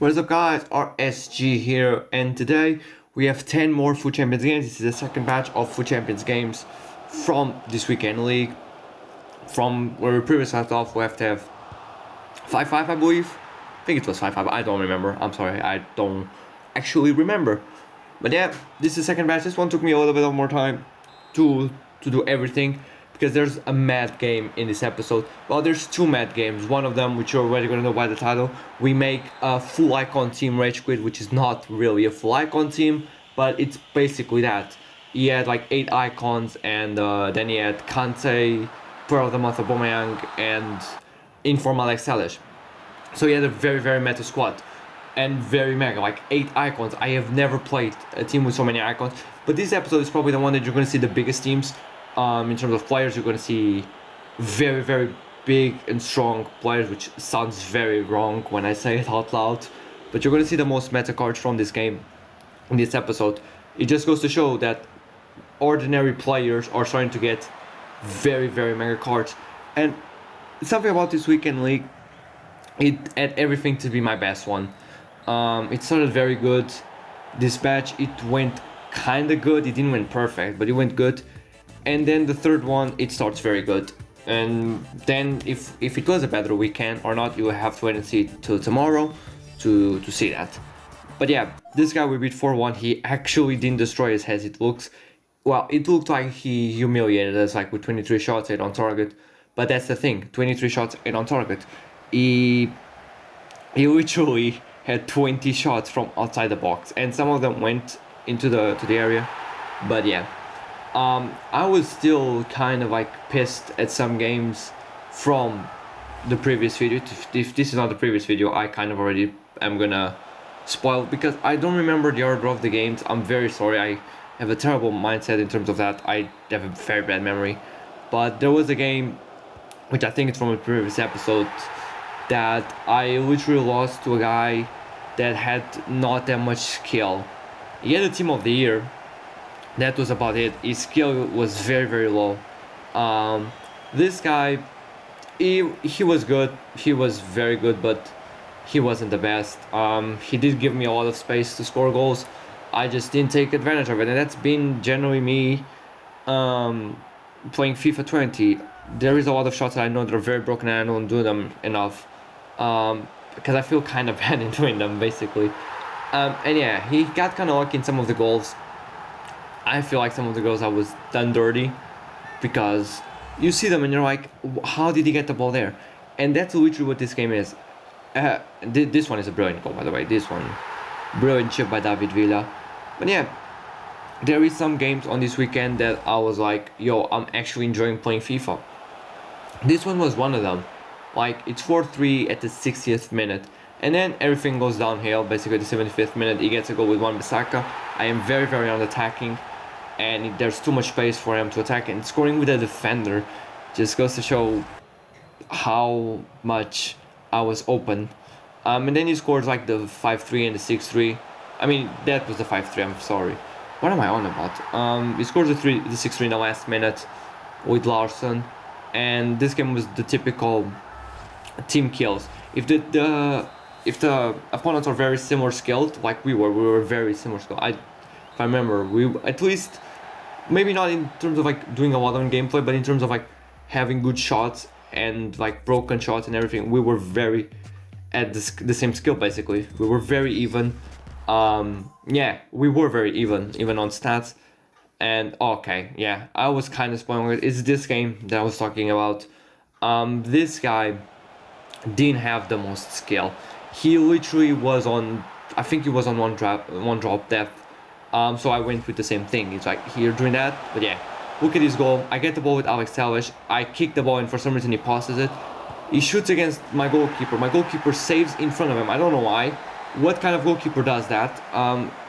What is up, guys? RSG here, and today we have 10 more FUT Champions games. This is the second batch of FUT Champions games from this weekend league. From where we previously left off, we have to have 5-5, I believe. I think it was 5-5, I don't remember. I'm sorry, I don't actually remember. But yeah, this is the second batch. This one took me a little bit more time to do everything, because there's a mad game in this episode. Well, there's two mad games. One of them, which you're already going to know by the title, we make a full icon team rage quit, which is not really a full icon team, but it's basically that. He had like 8 icons, and then he had Kante, Player of the Month Aubameyang, and Inform Alex Telles. So he had a very meta squad, and very mega, like 8 icons. I have never played a team with so many icons, but this episode is probably the one that you're going to see the biggest teams. In terms of players, you're going to see very big and strong players, which sounds very wrong when I say it out loud, but you're going to see the most meta cards from this game in this episode. It just goes to show that ordinary players are starting to get very mega cards, and something about this weekend league, it had everything to be my best one. It started very good. This batch, it went kinda good. It didn't went perfect, but it went good. And then the third one, it starts very good. And then if it was a better weekend or not, you will have to wait and see till tomorrow to see that. But yeah, this guy we beat 4-1. He actually didn't destroy his head, it looks. Well, it looked like he humiliated us, like with 23 shots, 8 on target. But that's the thing, 23 shots, 8 on target. He literally had 20 shots from outside the box, and some of them went into the area. But yeah. I was still kind of like pissed at some games from the previous video. If this is not the previous video, I kind of already am gonna spoil, because I don't remember the order of the games. I'm very sorry. I have a terrible mindset in terms of that. I have a very bad memory. But there was a game, which I think it's from a previous episode, that I literally lost to a guy that had not that much skill. He had a team of the year. That was about it. His skill was very low. This guy, he was good. He was very good, but he wasn't the best. He did give me a lot of space to score goals. I just didn't take advantage of it, and that's been generally me playing FIFA 20. There is a lot of shots that I know that are very broken, and I don't do them enough, because I feel kind of bad in doing them, basically. And yeah, he got kind of lucky in some of the goals. I feel like some of the goals I was done dirty, because you see them and you're like, how did he get the ball there? And that's literally what this game is. This one is a brilliant goal, by the way. This one, brilliant chip by David Villa. But yeah, there is some games on this weekend that I was like, yo, I'm actually enjoying playing FIFA. This one was one of them. Like, it's 4-3 at the 60th minute. And then everything goes downhill. Basically, the 75th minute, he gets a goal with Wan-Bissaka. I am very on-attacking, and there's too much space for him to attack. And scoring with a defender just goes to show how much I was open. And then he scores like the 5-3 and the 6-3. I mean, that was the 5-3, I'm sorry. What am I on about? He scores the 6-3 in the last minute with Larson. And this game was the typical team kills. If the opponents are very similar skilled, like we were very similar skilled. If I remember, we at least, maybe not in terms of like doing a lot on gameplay, but in terms of like having good shots and like broken shots and everything, we were very at the same skill, basically. We were very even. Yeah, we were very even on stats. And okay, yeah, I was kind of spoiling it. It's this game that I was talking about. This guy didn't have the most skill. He literally was on, I think he was on one drop depth. So I went with the same thing. It's like, here doing that. But yeah, look at his goal. I get the ball with Alex Telles. I kick the ball, and for some reason he passes it. He shoots against my goalkeeper. My goalkeeper saves in front of him. I don't know why. What kind of goalkeeper does that?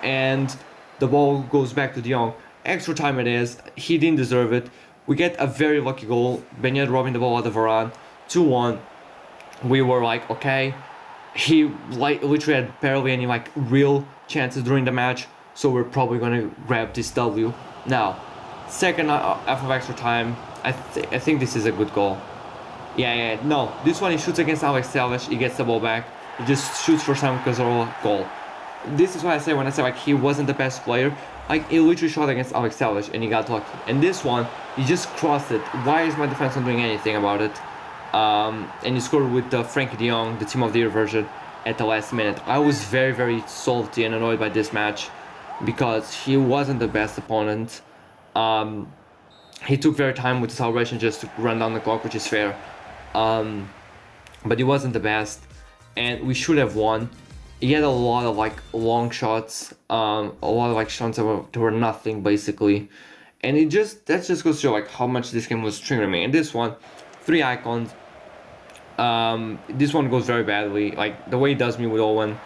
And the ball goes back to De Jong. Extra time it is. He didn't deserve it. We get a very lucky goal. Ben Yedder robbing the ball at the Varane. 2-1. We were like, okay. He like literally had barely any like real chances during the match, so we're probably gonna grab this W. Now, second half of extra time, I think this is a good goal. No, this one he shoots against Alex Telles, he gets the ball back. he just shoots for some Cazola goal. This is what I say when I say like he wasn't the best player. Like he literally shot against Alex Telles and he got lucky. And this one, he just crossed it. Why is my defense not doing anything about it? And he scored with Frankie de Jong, the Team of the Year version, at the last minute. I was very, very salty and annoyed by this match because he wasn't the best opponent. He took very time with the celebration just to run down the clock, which is fair. But he wasn't the best, and we should have won. He had a lot of like long shots, a lot of like shots that were nothing basically, and that just goes to show like how much this game was triggering me. And this one, 3 icons. This one goes very badly. Like the way he does me with Owen,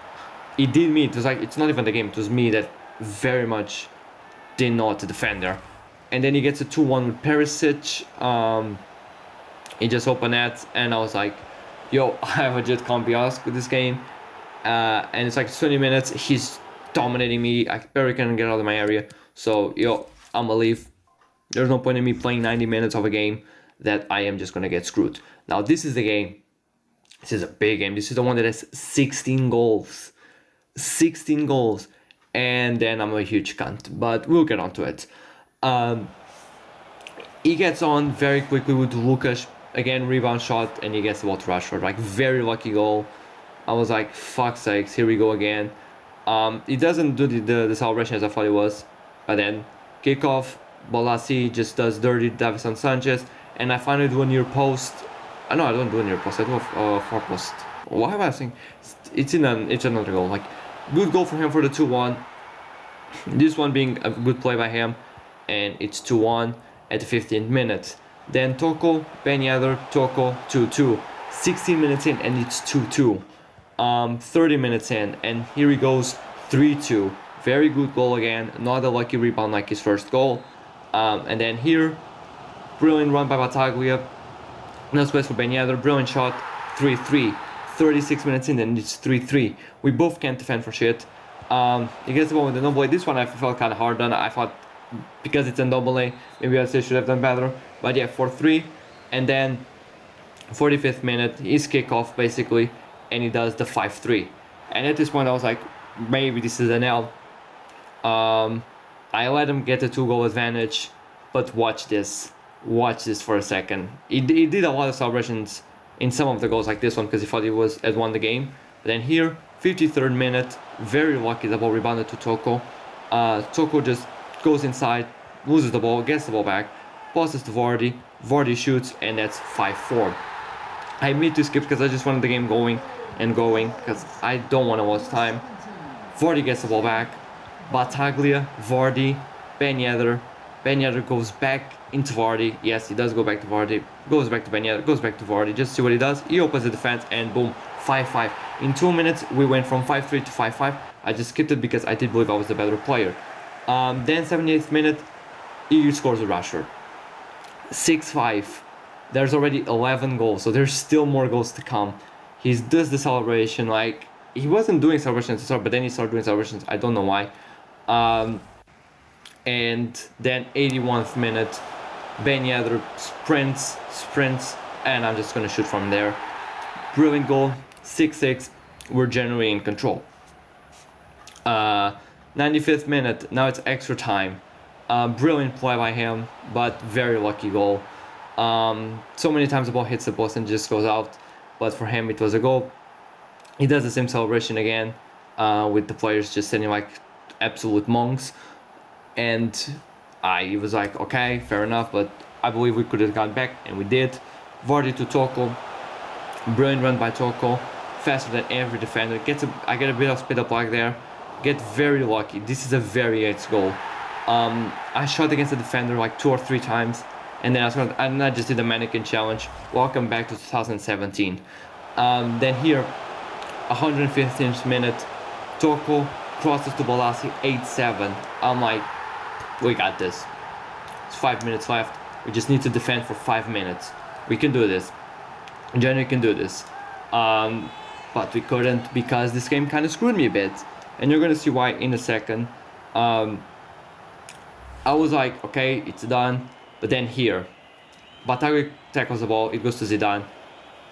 it did me. It was like it's not even the game. It was me that very much did not defend there. And then he gets a 2-1 with Perisic. He just opened that, and I was like, yo, I legit can't be asked with this game. And it's like 20 minutes, he's dominating me. I barely can get out of my area. So, yo, I'm gonna leave. There's no point in me playing 90 minutes of a game that I am just gonna get screwed. Now, this is the game. This is a big game. This is the one that has 16 goals. 16 goals. And then I'm a huge cunt. But we'll get onto it. He gets on very quickly with Lucas. Again, rebound shot, and he gets the ball to Rashford. Like, very lucky goal. I was like, fuck sakes, here we go again. He doesn't do the celebration as I thought he was. But then, kickoff, Balassi just does dirty Davison Sanchez, and I finally do a near post. No, I don't do a near post, I do a far post. Why am I saying? It's another goal. Like, good goal for him for the 2-1. This one being a good play by him, and it's 2-1 at the 15th minute. Then Toko, Ben Yedder, Toko, 2-2. 16 minutes in, and it's 2-2. 30 minutes in, and here he goes, 3-2. Very good goal again, not a lucky rebound like his first goal. And then here, brilliant run by Battaglia. No space for Ben Yedder, brilliant shot, 3-3. 36 minutes in, and it's 3-3. We both can't defend for shit. He gets the ball with the double A. This one I felt kind of hard done. I thought because it's a double A, maybe I should have done better. But yeah, 4-3. And then 45th minute, his kickoff basically, and he does the 5-3. And at this point I was like, maybe this is an L. I let him get a 2-goal advantage, but watch this for a second. He did a lot of celebrations in some of the goals like this one because he thought he had won the game. But then here, 53rd minute, very lucky, the ball rebounded to Toko. Toko just goes inside, loses the ball, gets the ball back, passes to Vardy, Vardy shoots, and that's 5-4. I made to skip because I just wanted the game going because I don't want to waste time. Vardy gets the ball back, Battaglia, Vardy, Ben Yedder. Ben Yedder goes back into Vardy. Yes, he does go back to Vardy. Goes back to Ben Yedder, goes back to Vardy. Just see what he does. He opens the defense, and boom, 5-5. In 2 minutes, we went from 5-3 to 5-5. I just skipped it because I did believe I was the better player. Then 78th minute, he scores a Rashford. 6-5. There's already 11 goals, so there's still more goals to come. He does the celebration, like, he wasn't doing celebrations to start, but then he started doing celebrations, I don't know why. And then 81th minute, Ben Yedder sprints, and I'm just gonna shoot from there. Brilliant goal, 6-6, we're generally in control. 95th minute, now it's extra time. Brilliant play by him, but very lucky goal. So many times the ball hits the post and just goes out, but for him it was a goal. He does the same celebration again, with the players just sitting like absolute monks, and I was like, okay, fair enough, but I believe we could have gone back, and we did. Vardy to Toko, brilliant run by Toko, faster than every defender. I get a bit of speed up like there, get very lucky. This is a very Yates goal. I shot against the defender like 2 or 3 times, and then I just did the mannequin challenge. Welcome back to 2017. Then here, 115th minute, Toko crosses to Balassi, 8-7. I'm like, we got this. It's 5 minutes left. We just need to defend for 5 minutes. We can do this. Jenny can do this. But we couldn't because this game kind of screwed me a bit. And you're going to see why in a second. I was like, okay, it's done. But then here, Bataglia tackles the ball. It goes to Zidane.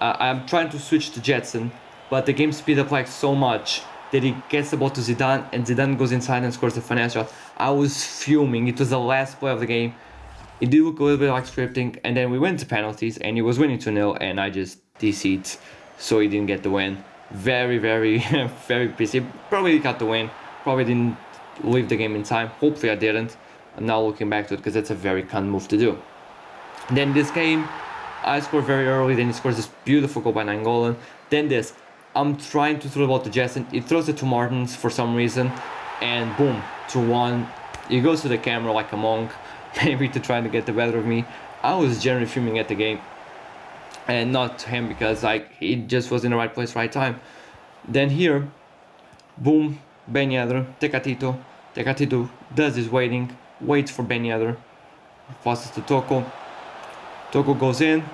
I'm trying to switch to Jetson. but the game speed up like so much that he gets the ball to Zidane, and Zidane goes inside and scores the finesse shot. I was fuming. It was the last play of the game. It did look a little bit like scripting, and then we went to penalties, and he was winning 2-0, and I just DC'd, so he didn't get the win. Very, very, very pissy. Probably got the win. Probably didn't leave the game in time. Hopefully I didn't. I'm now looking back to it because that's a very cunt move to do. Then this game, I scored very early. Then he scores this beautiful goal by Nangolan. Then this, I'm trying to throw the ball to Jetson. He throws it to Martins for some reason, and boom, 2-1. He goes to the camera like a monk, maybe to try to get the better of me. I was generally fuming at the game, and not him because like he just was in the right place, right time. Then here, boom, Ben Yedder, Tecatito. Tecatito does his waiting, waits for Ben Yedder, passes to Toko. Toko goes in,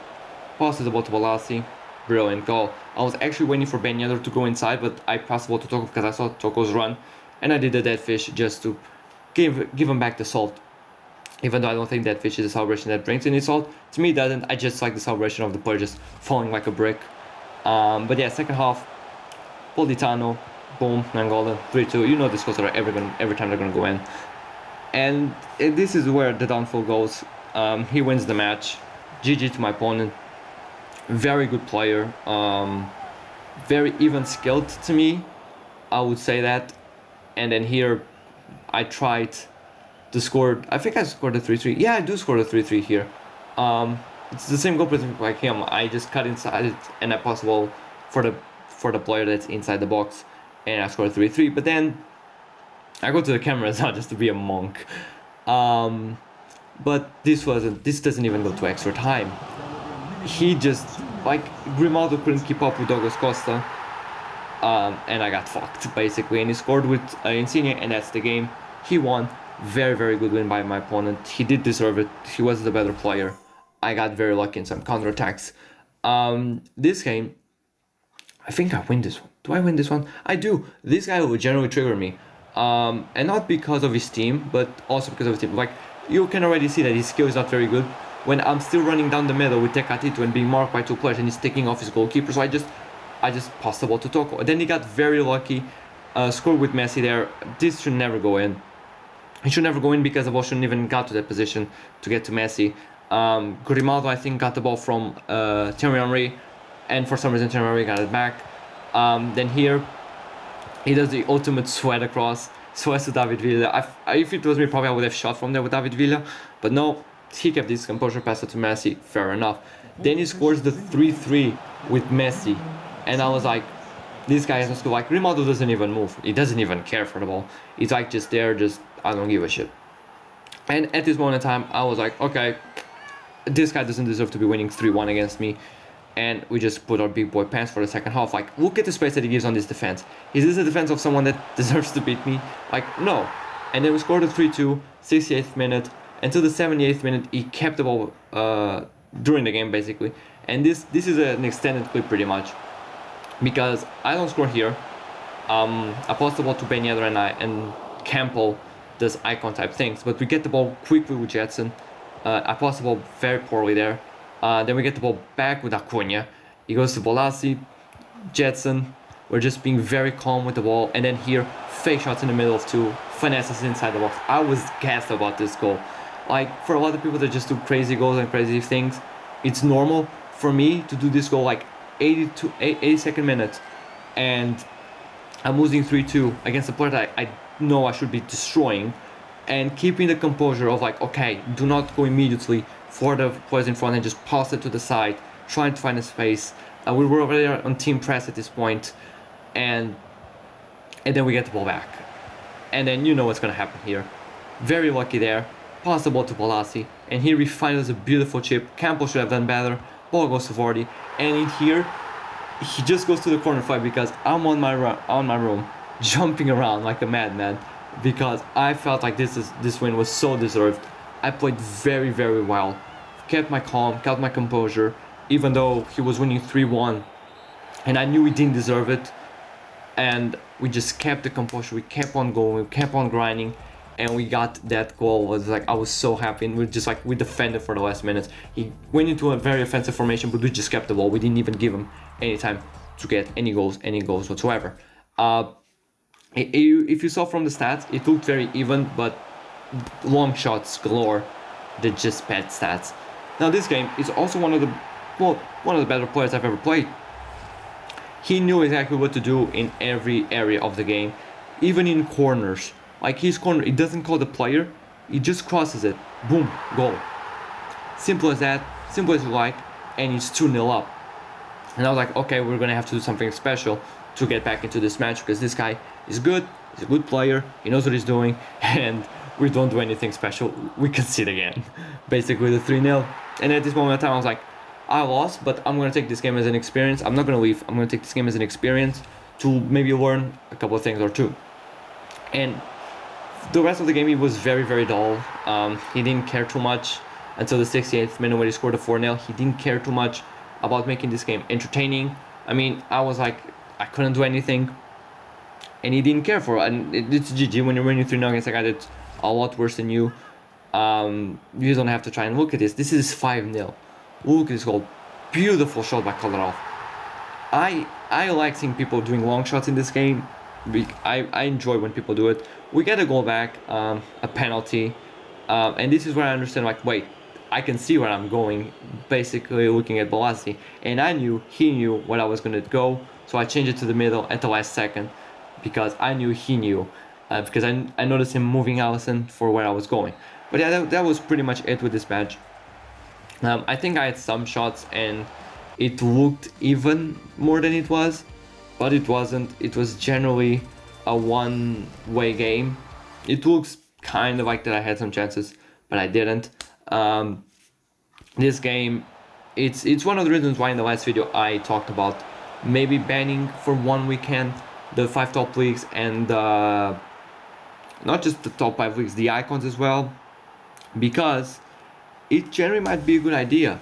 passes the ball to Balassi. Brilliant goal. I was actually waiting for Ben Yedder to go inside, but I passed the ball to Toko because I saw Toko's run, and I did the dead fish just to give him back the salt. Even though I don't think that fish is a celebration that brings any salt. To me it doesn't. I just like the celebration of the player just falling like a brick. But yeah, second half, Politano, boom, Nangolan, 3-2. You know this goes every time they're gonna go in. And this is where the downfall goes. He wins the match. GG to my opponent. Very good player. Very even skilled to me, I would say that. And then here, I tried to score. I think I scored a 3-3. Yeah, I do score a 3-3 here. It's the same goal like him. I just cut inside it and I pass the ball for the player that's inside the box, and I scored a 3-3. But then I go to the camera now just to be a monk. But this doesn't even go to extra time. He just, like, Grimaldo couldn't keep up with Douglas Costa, and I got fucked basically, and he scored with Insigne, and that's the game. He won. Very, very good win by my opponent. He did deserve it. He was the better player. I got very lucky in some counterattacks. This game, I think I win this one. Do I win this one? I do. This guy will generally trigger me, and not because of his team, but also because of his team. Like, you can already see that his skill is not very good when I'm still running down the middle with Tecatito and being marked by two players, and he's taking off his goalkeeper. So I just passed the ball to Toko. And then he got very lucky, scored with Messi there. This should never go in. It should never go in because the ball shouldn't even got to that position to get to Messi. Grimaldo, I think, got the ball from Thierry Henry, and for some reason Thierry Henry got it back. Then here, he does the ultimate sweat across, sweats to David Villa. If it was me, probably I would have shot from there with David Villa, but no, he kept his composure, passed it to Messi, fair enough. Then he scores the 3-3 with Messi, and I was like, this guy has no skill. Like, Grimaldo doesn't even move, he doesn't even care for the ball. He's like just there, I don't give a shit. And at this moment in time, I was like, okay, this guy doesn't deserve to be winning 3-1 against me. And we just put our big boy pants for the second half. Like, look at the space that he gives on this defense. Is this a defense of someone that deserves to beat me? Like, no. And then we scored a 3-2, 68th minute. Until the 78th minute, he kept the ball during the game, basically. And this is an extended clip, pretty much. Because I don't score here. I pass the ball to Ben Yedder and Campbell does icon type things. But we get the ball quickly with Jetson. I pass the ball very poorly there. Then we get the ball back with Acuna. He goes to Balassi, Jetson. We're just being very calm with the ball. And then here, fake shots in the middle of two. Finesses inside the box. I was gassed about this goal. Like, for a lot of people that just do crazy goals and crazy things, it's normal for me to do this goal like 82nd minute. And I'm losing 3-2 against a player that I know I should be destroying. And keeping the composure of like, okay, do not go immediately for the players in front and just pass it to the side, trying to find a space. We were already on team press at this point, and then we get the ball back. And then you know what's going to happen here. Very lucky there. Pass the ball to Balassi, and here we finds a beautiful chip. Campbell should have done better. Ball goes to Vardy, and in here, he just goes to the corner flag because I'm on my room, jumping around like a madman, because I felt like this win was so deserved. I played very, very well, kept my calm, kept my composure, even though he was winning 3-1, and I knew he didn't deserve it, and we just kept the composure, we kept on going, we kept on grinding, and we got that goal. It was like, I was so happy, and we defended for the last minutes. He went into a very offensive formation, but we just kept the ball, we didn't even give him any time to get any goals whatsoever. If you saw from the stats, it looked very even, but long shots galore. They're just bad stats. Now this game is also one of the better players I've ever played. He knew exactly what to do in every area of the game, even in corners. Like his corner, he doesn't call the player, he just crosses it. Boom, goal. Simple as that, simple as you like, and it's 2-0 up. And I was like, okay, we're gonna have to do something special to get back into this match, because this guy is good, he's a good player, he knows what he's doing, and we don't do anything special, we concede again. Basically the 3-0. And at this moment in time I was like, I lost, but I'm gonna take this game as an experience. I'm not gonna leave, I'm gonna take this game as an experience to maybe learn a couple of things or two. And the rest of the game, he was very, very dull. He didn't care too much until the 68th minute when he scored a 4-0. He didn't care too much about making this game entertaining. I mean, I was like, I couldn't do anything, and he didn't care for it. And it's GG when you're winning 3-0 against a guy that's a lot worse than you. You don't have to try and look at this. This is 5-0. Look at this goal. Beautiful shot by Kolarov. I like seeing people doing long shots in this game. I enjoy when people do it. We get a goal back, a penalty, and this is where I understand, like, wait, I can see where I'm going, basically looking at velocity, and he knew what I was going to go, so I changed it to the middle at the last second, because I knew he knew, because I noticed him moving Allison for where I was going. But yeah, that was pretty much it with this match. I think I had some shots and it looked even more than it was, but it wasn't. It was generally a one-way game. It looks kind of like that I had some chances, but I didn't. This game, it's one of the reasons why in the last video I talked about maybe banning for one weekend the 5 top leagues and not just the top 5 leagues, the icons as well, because it generally might be a good idea.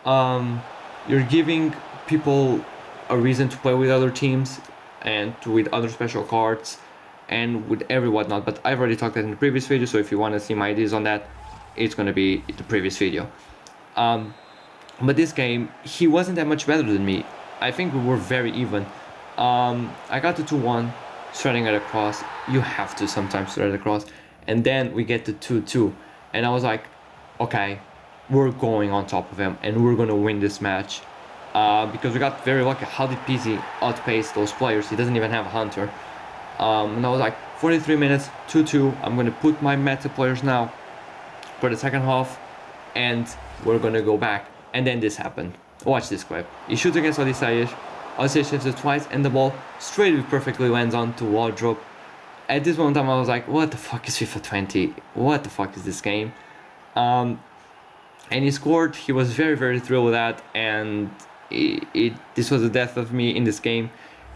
You're giving people a reason to play with other teams and with other special cards and with every whatnot, but I've already talked that in the previous video, so if you want to see my ideas on that, it's going to be in the previous video. But this game, he wasn't that much better than me. I think we were very even. I got to 2-1, threading it across. You have to sometimes thread it across. And then we get to 2-2. And I was like, okay, we're going on top of him and we're going to win this match. Because we got very lucky. How did PC outpace those players? He doesn't even have a hunter. And I was like, 43 minutes, 2-2. I'm going to put my meta players now for the second half. And we're going to go back. And then this happened. Watch this clip. He shoots against Odysseus. Odysseus shifts it twice and the ball straight perfectly lands onto wardrobe. At this moment in time I was like, what the fuck is FIFA 20? What the fuck is this game? And he scored. He was very, very thrilled with that, and this was the death of me in this game,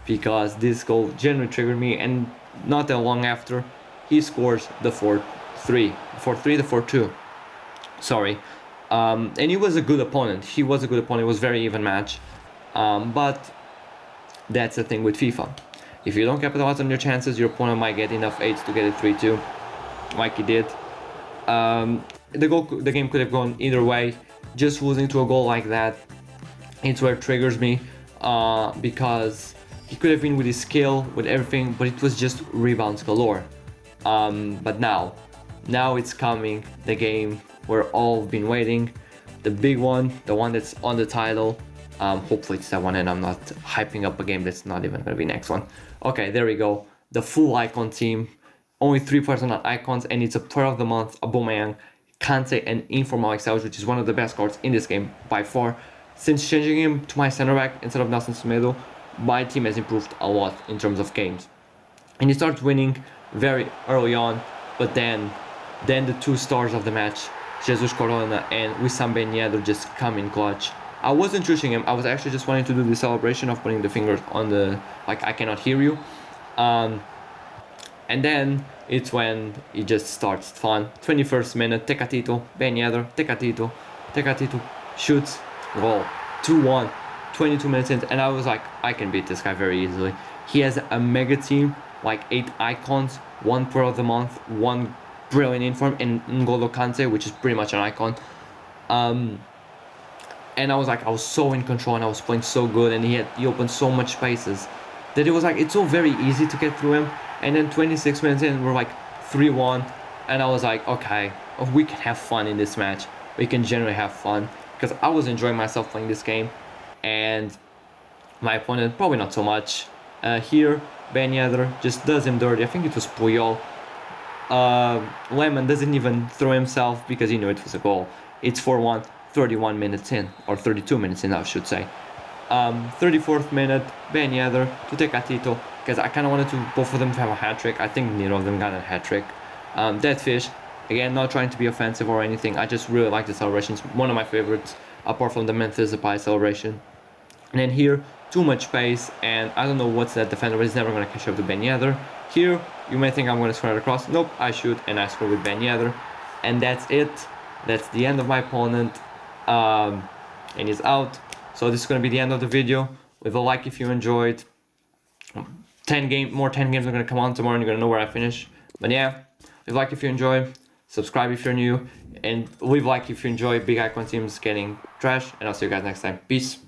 because this goal genuinely triggered me, and not that long after he scores the 4-3, the 4-2, sorry. And he was a good opponent. It was a very even match, but that's the thing with FIFA. If you don't capitalize on your chances, your opponent might get enough aids to get it 3-2, like he did. The game could have gone either way. Just losing to a goal like that, it's where it triggers me, because he could have been with his skill, with everything, but it was just rebounds galore. But now it's coming, the game we're all been waiting, the big one, the one that's on the title. Hopefully it's that one, and I'm not hyping up a game that's not even gonna be next one. Okay, there we go. The full icon team. Only 3 players on icons, and it's a player of the month, Aubameyang, Kante, and Informal Excel, which is one of the best cards in this game by far. Since changing him to my center back instead of Nelson Semedo, my team has improved a lot in terms of games. And he starts winning very early on, but then the 2 stars of the match, Jesus Corona and Wissam Ben Yedder, just come in clutch. I wasn't pushing him, I was actually just wanting to do the celebration of putting the fingers on the, like, I cannot hear you. And then it's when it just starts fun. 21st minute, Tecatito, Ben Yedder, Tecatito, shoots, goal, 2-1, 22 minutes in, and I was like, I can beat this guy very easily. He has a mega team, like 8 icons, 1 player of the month, 1 brilliant inform, and N'Golo Kante, which is pretty much an icon. And I was so in control and I was playing so good, and he opened so much spaces that it was like, it's so very easy to get through him. And then 26 minutes in, we're like 3-1, and I was like, okay, we can have fun in this match. We can generally have fun, because I was enjoying myself playing this game, and my opponent probably not so much. Here, Ben Yedder just does him dirty. I think it was Puyol. Lemon doesn't even throw himself because he knew it was a goal. It's 4-1, 31 minutes in, or 32 minutes in, I should say. 34th minute, Ben Yedder to take a Tito, because I kind of wanted to both of them to have a hat-trick. I think neither of them got a hat-trick. Dead Fish, again, not trying to be offensive or anything. I just really like the celebration. It's one of my favorites, apart from the Memphis Depay celebration. And then here, too much space, and I don't know what's that defender, but he's never going to catch up to Ben Yedder. Here, you may think I'm going to square it across. Nope, I shoot, and I score with Ben Yedder. And that's it. That's the end of my opponent. And he's out. So this is going to be the end of the video. Leave a like if you enjoyed. More 10 games are going to come on tomorrow, and you're going to know where I finish. But yeah, leave a like if you enjoy. Subscribe if you're new. And leave a like if you enjoy Big Icon teams getting trash. And I'll see you guys next time. Peace.